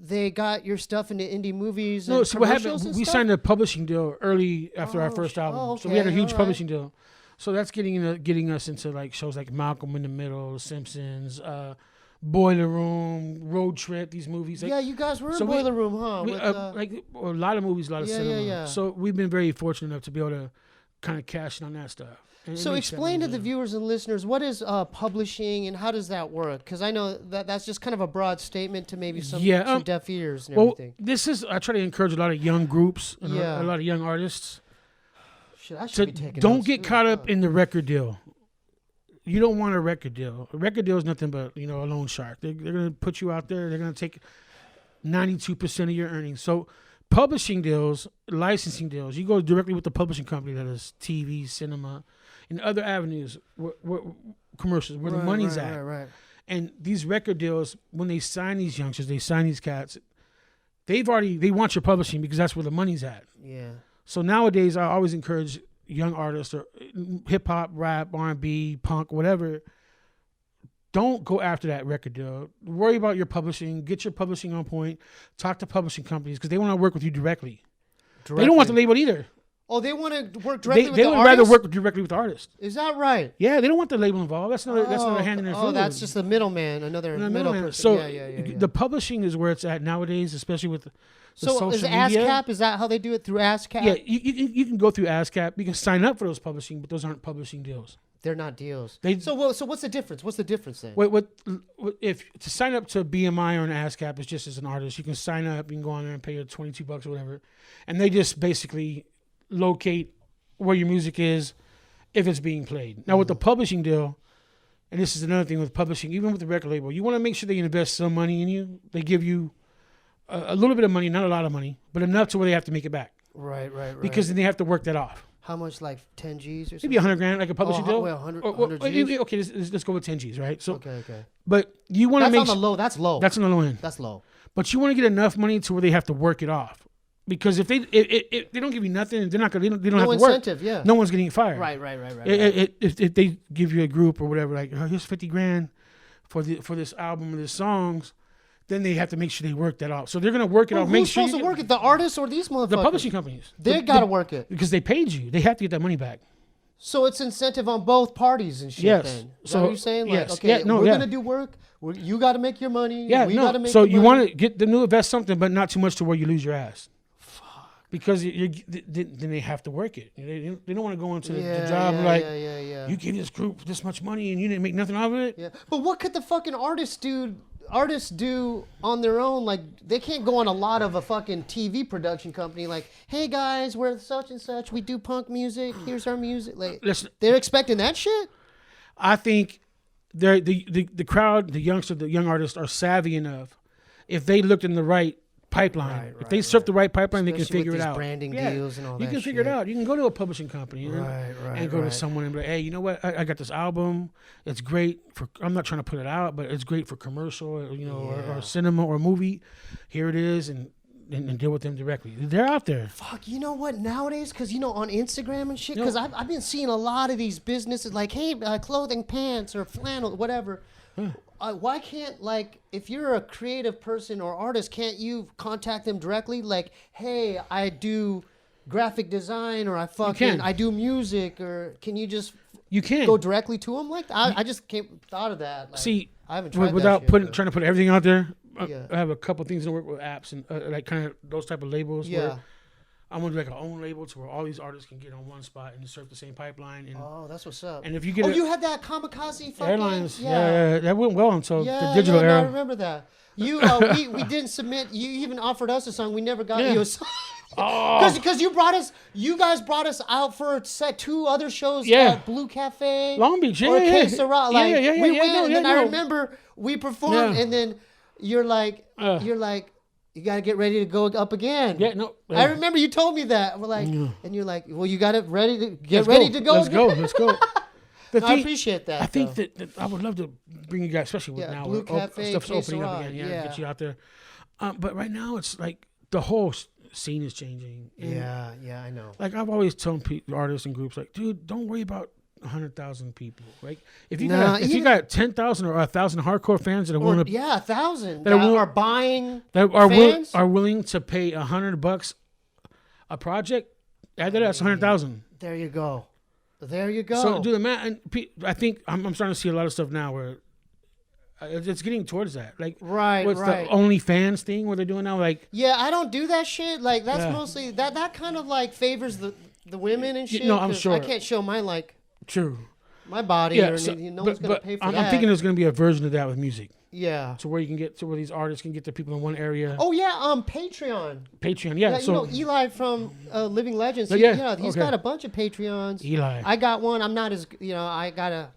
they got your stuff into indie movies. No, and so what happened? We stuff? signed a publishing deal early after our first album. okay, So we had a huge all right. publishing deal. So that's getting us into like shows like Malcolm in the Middle, The Simpsons, Boiler Room, Road Trip. These movies. Like, Yeah, you guys were in so Boiler Room, huh? we, With, like a lot of movies, a lot of cinema. yeah. So we've been very fortunate enough to be able to kind of cash in on that stuff. And it So makes explain that to the viewers and listeners what is publishing and how does that work? Because I know that's just kind of a broad statement to maybe some deaf ears and everything. This is I try to encourage a lot of young groups and Yeah. a lot of young artists Shit, I should to be taking don't notes get too, caught huh? up in the record deal. You don't want a record deal. A record deal is nothing but a loan shark. They're gonna put you out there. They're gonna take 92% of your earnings. So publishing deals, licensing deals, you go directly with the publishing company that is TV, cinema, and other avenues, commercials, where the money's at. Right. And these record deals, when they sign these youngsters, they sign these cats, they want your publishing because that's where the money's at. Yeah. So nowadays, I always encourage young artists or hip hop, rap, R&B, punk, whatever. Don't go after that record deal. Worry about your publishing. Get your publishing on point. Talk to publishing companies because they want to work with you directly. They don't want the label either. Oh, they want to work directly with the They would artist? rather work directly with the artist. Is that right? Yeah, they don't want the label involved. That's another hand in their food. Oh, that's just the middleman, another middle person. So yeah. the publishing is where it's at nowadays, especially with the So is social media. ASCAP, is that how they do it, through ASCAP? Yeah, you can go through ASCAP. You can sign up for those publishing, but those aren't publishing deals. They're not deals. So what's the difference? What's the difference then? If to sign up to BMI or an ASCAP is just as an artist, you can sign up. You can go on there and pay your $22 or whatever, and they just basically locate where your music is if it's being played. Now with the publishing deal, and this is another thing with publishing, even with the record label, you want to make sure they invest some money in you. They give you a little bit of money, not a lot of money, but enough to where they have to make it back. Right. Because then they have to work that off. How much, like 10 G's or something? Maybe $100,000, like a publishing deal. Well, 100 G's? Okay, let's go with 10 G's, right? So, okay. But you want to make That's on the low. That's low. That's on the low end. That's low. But you want to get enough money to where they have to work it off. Because if they don't give you nothing, they're not gonna. They don't have to work. No incentive, yeah. No one's getting fired. Right. If they give you a group or whatever, like here's $50,000 for this album or the songs, then they have to make sure they work that off. So they're gonna work it off. Make Who's sure supposed to work it? The artists or these motherfuckers? the publishing companies. They gotta work it because they paid you. They have to get that money back. So it's incentive on both parties and shit. Yes. Then is So that what you're saying? Like, yes. okay, Yeah, we're gonna do work. You got to make your money. Yeah, we got to make. So the you money. want to get them to invest something, but not too much to where you lose your ass. Because then they have to work it. They don't want to go into the job yeah. you give this group this much money and you didn't make nothing out of it. Yeah, but what could the fucking artists do on their own? Like, they can't go on a lot of a fucking TV production company. Like, hey guys, we're such and such. We do punk music. Here's our music. Like, they're expecting that shit. I think the crowd, the young artists are savvy enough. If they looked in the right pipeline. If they surf the right pipeline, Especially they can figure with it these out. branding deals and all that. You can figure it out. You can go to a publishing company and go to someone and be like, hey, you know what? I got this album. It's great for. I'm not trying to put it out, but it's great for commercial, or cinema or movie. Here it is, and deal with them directly. They're out there. Fuck, you know what? Nowadays, because on Instagram and shit, because I've been seeing a lot of these businesses like, hey, clothing, pants, or flannel, whatever. Why can't, like, if you're a creative person or artist, can't you contact them directly? Like, hey, I do graphic design, or I do music, or can you just go directly to them? Like, I just thought of that. Like, See, I haven't tried without that shit, trying to put everything out there. I have a couple things to work with apps and like kind of those type of labels. Yeah. Where I'm gonna do like our own label to where all these artists can get on one spot and surf the same pipeline. And, Oh, that's what's up. And if you get you had that kamikaze fucking airlines, yeah, that went well until the digital era. era. I remember that. You we didn't submit. You even offered us a song. We never got you a song. Because you guys brought us out for 2 other shows at Blue Cafe, Long Beach, or yeah. Syrah. Like, we went, and then I remember we performed, and then you're like, you gotta get ready to go up again. Yeah, no. I remember you told me that. We're like, and you're like, well, you got it ready to Let's go. Let's go. I appreciate that. I think that I would love to bring you guys, especially with now Blue Cafe, stuff's opening up again. Get you out there. But right now it's like the whole scene is changing. And I know. Like I've always told artists and groups, like, dude, don't worry about 100,000 people. Like if you got 10,000 or 1,000 hardcore fans that are willing to 1,000 that are buying that are willing to pay $100 a project, add that's 100,000. There you go. So do the math. And I think I'm starting to see a lot of stuff now where it's getting towards that. Like what's the OnlyFans thing where they're doing now? Like I don't do that shit. Like that's mostly that kind of like favors the women and shit. No, I'm sure. I can't show my true my body or anything. No one's gonna pay for that. I'm thinking there's gonna be a version of that with music. Yeah. So where you can get to where these artists can get the people in one area. Oh yeah, Patreon. Yeah. So Eli from Living Legends. He's got a bunch of Patreons. Eli. I got one. I'm not as I gotta.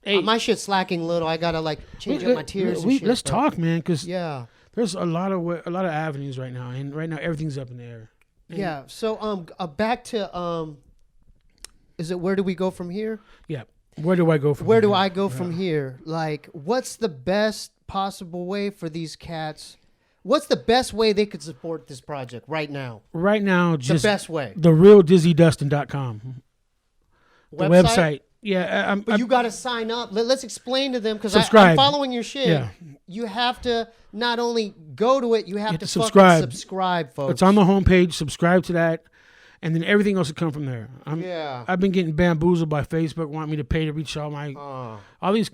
My shit's slacking a little. I gotta like change up my tiers. Let's talk, man, because there's a lot of avenues right now, and right now everything's up in the air. And so back to is it where do we go from here? Yeah. Where do I go from? Where do I go from here? Like, what's the best possible way for these cats? What's the best way they could support this project right now? Right now, just the best way. TheRealDizzyDustin.com. The website. Yeah, but you got to sign up. Let's explain to them because I'm following your shit. Yeah. You have to not only go to it, you have to subscribe. Subscribe, folks. It's on the homepage. Subscribe to that, and then everything else will come from there. I've been getting bamboozled by Facebook wanting me to pay to reach all these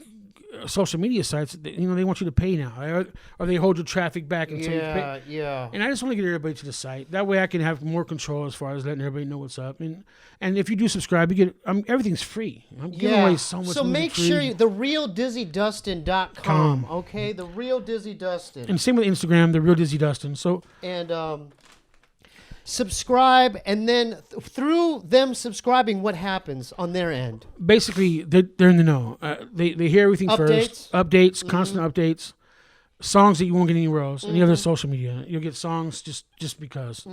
social media sites. They want you to pay now, or they hold your traffic back until you pay. Yeah. And I just want to get everybody to the site. That way, I can have more control as far as letting everybody know what's up. And if you do subscribe, you get everything's free. I'm giving away so much. So make sure TheRealDizzyDustin.com. Okay, The Real Dizzy Dustin. And same with Instagram, The Real Dizzy Dustin. So subscribe, and then through them subscribing, what happens on their end? Basically, they're in the know. They hear everything first. Updates, constant updates. Songs that you won't get anywhere else. Any other social media, you'll get songs just because.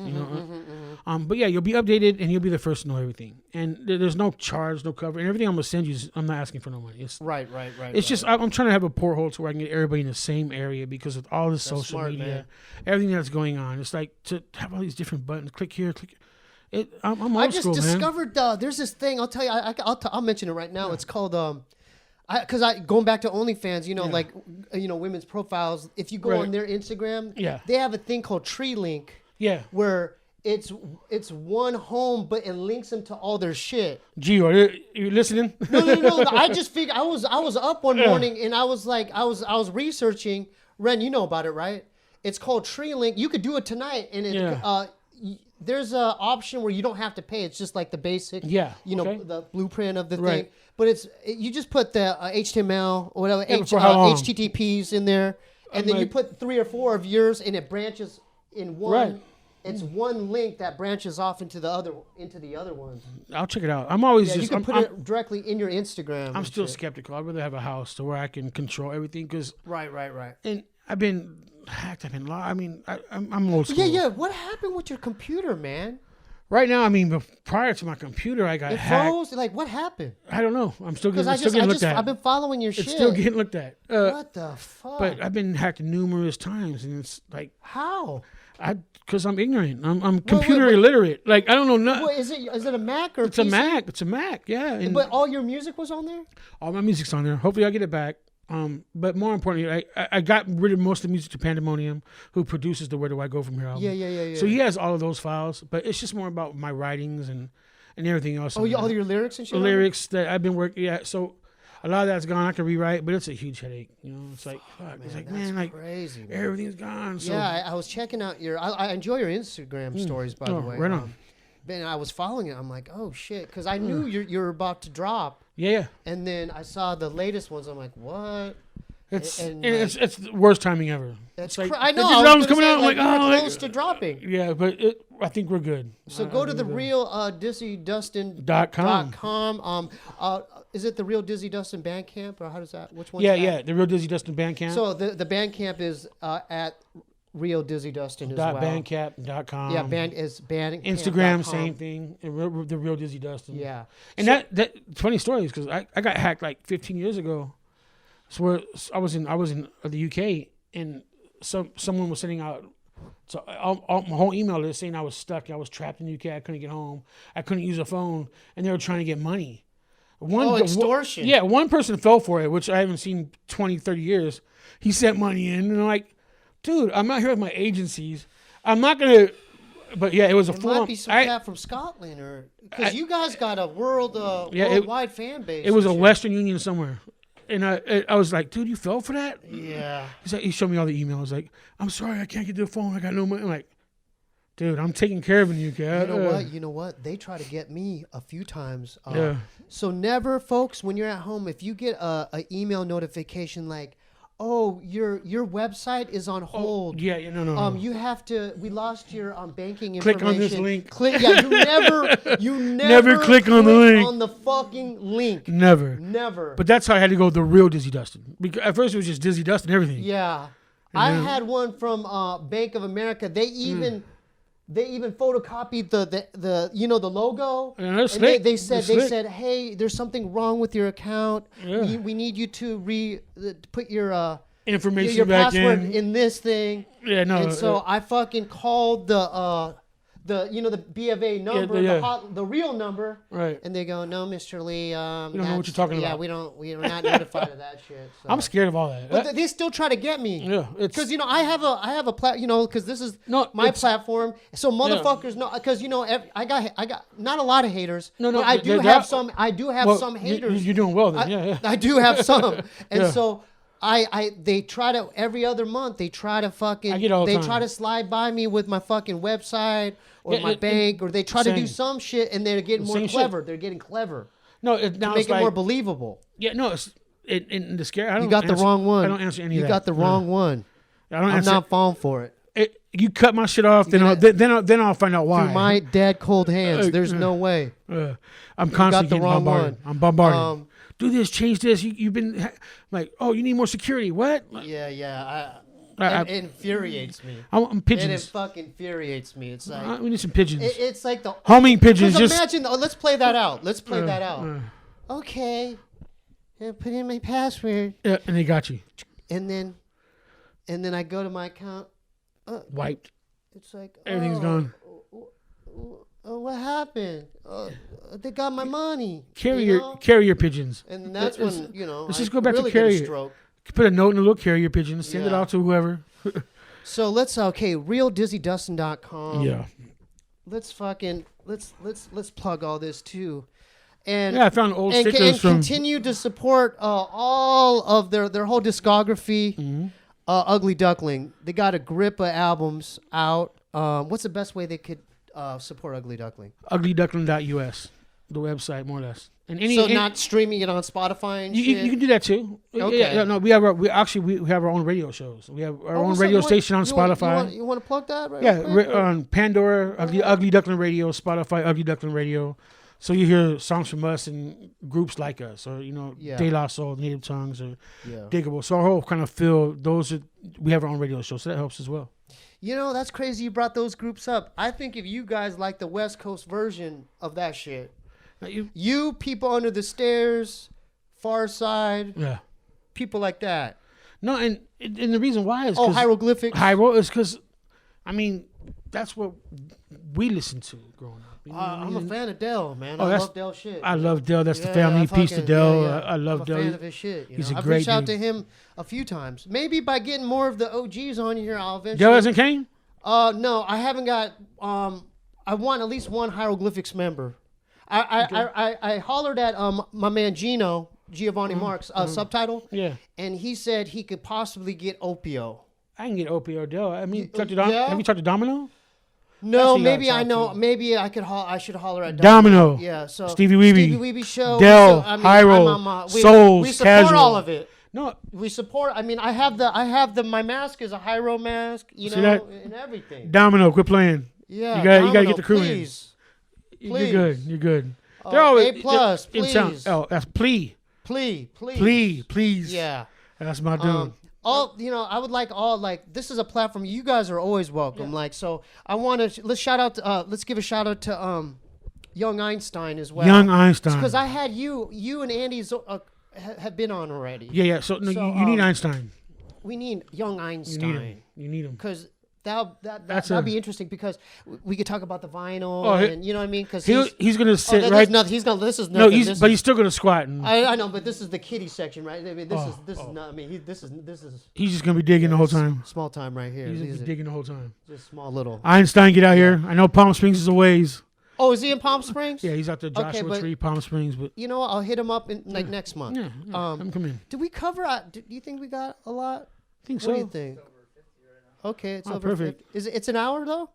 But yeah, you'll be updated, and you'll be the first to know everything. And there's no charge, no cover, and everything I'm gonna send you. I'm not asking for no money. It's right. It's just I'm trying to have a porthole to where I can get everybody in the same area because with all this social media, everything that's going on, it's like to have all these different buttons. Click here, click. I'm old school, man. I just discovered there's this thing. I'll tell you. I'll mention it right now. Yeah. It's called because going back to OnlyFans, like women's profiles. If you go on their Instagram, they have a thing called Tree Link. Yeah, where it's one home, but it links them to all their shit. Gio, are you listening? No. I just figured I was up one morning and I was like I was researching. Ren, you know about it, right? It's called Tree Link. You could do it tonight, and there's an option where you don't have to pay. It's just like the basic, the blueprint of the thing. But you just put the HTML or whatever, HTTPs in there, and then you put 3 or 4 of yours, and it branches in one. Right. It's one link that branches off into the other ones. I'll check it out. I'm always you can put it directly in your Instagram. I'm still skeptical. I'd rather have a house to where I can control everything because right. And I've been hacked. I'm old school. Yeah. What happened with your computer, man? Right now, prior to my computer, I got hacked. It froze? Like, what happened? I don't know. I'm still getting looked at. I've been following your shit. It's still getting looked at. What the fuck? But I've been hacked numerous times, and it's like... How? Because I'm ignorant. I'm computer illiterate. Like, I don't know nothing. Is it a Mac or It's PC? a Mac. It's a Mac, yeah. But all your music was on there? All my music's on there. Hopefully, I'll get it back. But more importantly, I got rid of most of the music to Pandemonium, who produces the Where Do I Go From Here album. Yeah. So he has all of those files, but it's just more about my writings and everything else. Oh, all your lyrics and shit? The lyrics that I've been working, yeah. So a lot of that's gone. I can rewrite, but it's a huge headache. You know, it's like, fuck. It's like, man, like crazy, man. everything's gone. So. Yeah, I was checking out your. I enjoy your Instagram stories, by the way. Right on. And I was following it. I'm like, oh shit, because I knew you're about to drop. Yeah. And then I saw the latest ones. I'm like, what? It's the worst timing ever. That's like, I know. This album's coming out. I'm like, oh, close to dropping. Yeah, but I think we're good. So go to the real DizzyDustin.com. Is it the real Dizzy Dustin Bandcamp, or how does that? Which one? Yeah, the real Dizzy Dustin Bandcamp. So the Bandcamp is at real Dizzy Dustin as well. Bandcamp.com. Yeah, Bandcamp. Instagram, same thing. The real Dizzy Dustin. Yeah. And that funny story is because I got hacked like 15 years ago. So I was in the UK, and someone was sending out my whole email list saying I was stuck. I was trapped in the UK. I couldn't get home. I couldn't use a phone, and they were trying to get money. Extortion. Yeah, one person fell for it, which I haven't seen 20, 30 years. He sent money in, and I'm like, dude, I'm not here with my agencies. I'm not gonna. But yeah, it was a full. It might be some cat from Scotland, or because you guys got a worldwide fan base. It was a Western Union somewhere, and I was like, dude, you fell for that? Yeah. He showed me all the emails. Like, I'm sorry, I can't get to the phone. I got no money. I'm like, dude, I'm taking care of you, cat. You know what? They try to get me a few times. Yeah. So never, folks, when you're at home, if you get a email notification like, oh, your website is on hold. No. You have to. We lost your banking click information. On this link. Click. Yeah, you never click on the link. On the fucking link. Never. But that's how I had to go. The real Dizzy Dustin. Because at first it was just Dizzy Dustin everything. Yeah, I had one from Bank of America. They even photocopied the logo. And they said, hey, there's something wrong with your account. Yeah. We need you to put your information your back password in this thing. Yeah, no. And so I fucking called the B of A number, the real number. Right. And they go, no, Mr. Lee. You don't know what you're talking about. Yeah, we're not notified of that shit. So. I'm scared of all that. But they still try to get me. Yeah. Because I have a because this is my platform. So motherfuckers know, because I got not a lot of haters. No, but I do have some. I do have some haters. You're doing well then. I do have some, and so. They try to every other month they try to fucking try to slide by me with my fucking website or my bank, or they try to do some shit, and they're getting more clever. They're getting clever. No, to make it more believable. Yeah, no, it's in the scare. You got the wrong one. I don't answer any of that. You got the wrong one. I'm not falling for it. You cut my shit off, then I'll find out why. Through my dead cold hands, there's no way. I'm constantly getting bombarded. I'm bombarded. Do this, change this. You've been like, oh, you need more security. What? Yeah. It infuriates me. I'm pigeons. It fucking infuriates me. It's like we need some pigeons. It's like the homing pigeons. Just imagine. Let's play that out. Okay. Put in my password. Yeah, and they got you. And then I go to my account. Wiped. It's like everything's gone. Oh, what happened? They got my money. Carrier pigeons. And that's when Let's just go back to carrier. Put a note in the little carrier pigeon. Send it out to whoever. So realdizzdustin.com. Yeah. Let's plug all this too. And I found old stickers from. Continue to support all of their whole discography. Mm-hmm. Ugly Duckling. They got a grip of albums out. What's the best way they could support Ugly Duckling? Uglyduckling.us, the website, more or less. And not streaming it on Spotify and shit? You can do that too. Okay. Yeah, no, we have our own radio shows. We have our own radio station on Spotify. You want to plug that? Right? Yeah, on Pandora, Ugly Duckling Radio, Spotify, Ugly Duckling Radio. So you hear songs from us and groups like us, or De La Soul, Native Tongues, or Diggable. So our whole kind of we have our own radio show, so that helps as well. That's crazy you brought those groups up. I think if you guys like the West Coast version of that shit, you people under the stairs, Far Side, people like that. No, and the reason why is hieroglyphics. Is because, that's what we listened to growing up. I'm a fan of Del, man. I love Del shit. I love Del. That's the family piece to Del. I love Del. I'm a fan of his shit. He's a great dude. I've reached out to him a few times. Maybe by getting more of the OGs on here, I'll eventually. Del hasn't came? No, I haven't got. I want at least one hieroglyphics member. I hollered at my man Gino Giovanni Marks subtitle. Yeah. And he said he could possibly get Opio. I can get Opio Dell. I mean, yeah? Have you talked to Domino? No, maybe I know. Maybe I should holler at Domino. Yeah. So Steebee Weebee. Steebee Weebee Show. Dell. Hyro. Souls. We support Casual. all of it. No, we support. I mean, I have the. My mask is a Hyro mask. You know, and everything. Domino, quit playing. Yeah. You gotta get the crew in. You're good. You're good. They're always A+, please. Oh, that's plea. Please. Yeah. That's my dude. I would like this is a platform. You guys are always welcome. Yeah. So I want to let's give a shout out to Young Einstein as well. Young Einstein. Because I had you and Andy have been on already. Yeah. So you need Einstein. We need Young Einstein. You need him. Because that'd be interesting because we could talk about the vinyl and you know what I mean because he's gonna sit right. This is nothing. But he's still gonna squat. I know, but this is the kiddie section, right? I mean, this is not. I mean, this is. He's just gonna be digging the whole time. Small time right here. He's just digging the whole time. Just small little. Einstein, get out here. I know Palm Springs is a ways. Oh, is he in Palm Springs? Yeah, he's out there Joshua Tree, Palm Springs. But you know what? I'll hit him up in next month. Yeah, I'm coming. Did we cover? Do you think we got a lot? I think what so. What do you think? Okay, it's over perfect. 50. It's an hour though?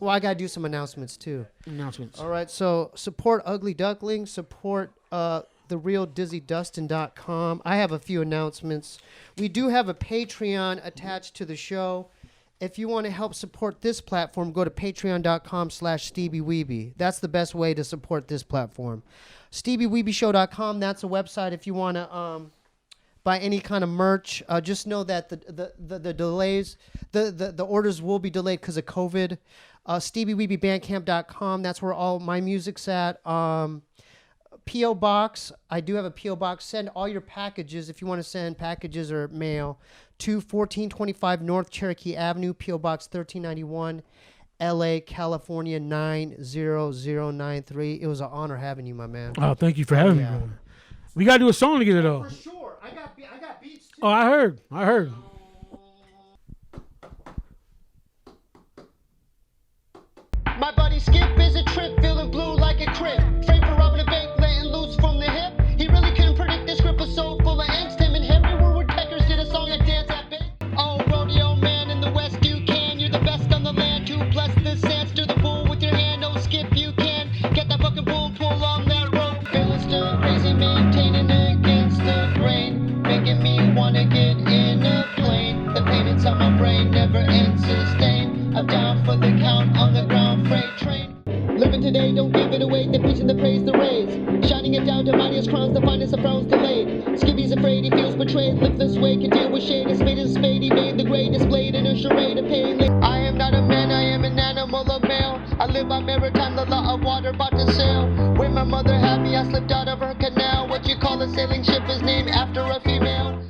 Well, I gotta do some announcements too. All right, so support Ugly Duckling, support therealdizzy.dustin.com. I have a few announcements. We do have a Patreon attached to the show. If you want to help support this platform, go to patreon.com/Steebee Weebee. That's the best way to support this platform. SteebeeWeebieShow.com, that's a website if you want to buy any kind of merch. Just know that the delays, the orders will be delayed because of COVID. SteebieWeebieBandcamp.com, that's where all my music's at. P.O. Box, I do have a P.O. Box. Send all your packages, if you want to send packages or mail, to 1425 North Cherokee Avenue, P.O. Box 1391, L.A., California 90093. It was an honor having you, my man. Oh, thank you for having me, brother. We got to do a song together, though. For sure. I got beats, too. Oh, I heard. My buddy Skip is a trip, feeling blue like a crib. Framed for robbing a bank, letting loose from the hip. He really couldn't predict this script was so full of angst. Him and Henry were woodpeckers, did a song and dance at big. Oh, rodeo man in the West, you can. You're the best on the land. 2 plus the sands, stir the bull with your hand. Oh, Skip, you can. Get that fucking bull, pull on that rope. Feeling still crazy, maintaining against the grain. Making me wanna get in a plane. The pain inside my brain never ends sustain. I'm down for the count on the ground freight train. Living today, don't give it away. They're preaching the praise, the raise. Shining it down to mightiest crowns, the finest of frowns delayed. Skippy's afraid, he feels betrayed. Live this way, can deal with shade. A spade is a spade, he made the grade. Displayed in a charade of pain. I am not a man, I am an animal of male. I live by maritime, the law of water, about to sail. Where my mother had me, I slipped out of her canal. What you call a sailing ship is named after a female.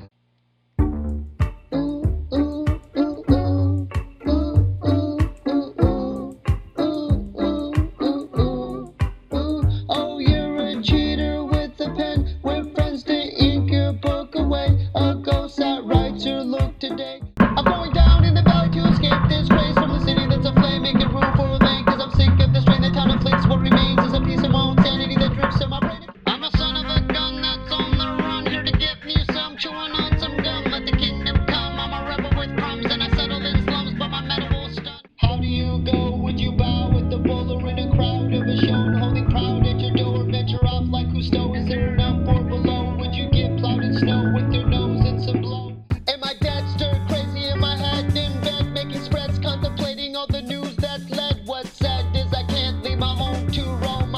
Today. I'm going down in the valley to escape this grace from the city that's aflame, making room for a man, cause I'm sick of this train. The town inflicts what remains is a piece of my own sanity that drips in my brain. I'm a son of a gun that's on the run, here to get me some, chewing on some gum. Let the kingdom come, I'm a rebel with crumbs, and I settled in slums, but my metal will stun. How do you go? Would you bow with the bowler in a crowd of a show, holding proud at your door? Venture off like Cousteau, is there an up or below? Would you get plowed in snow with your nose and some blood?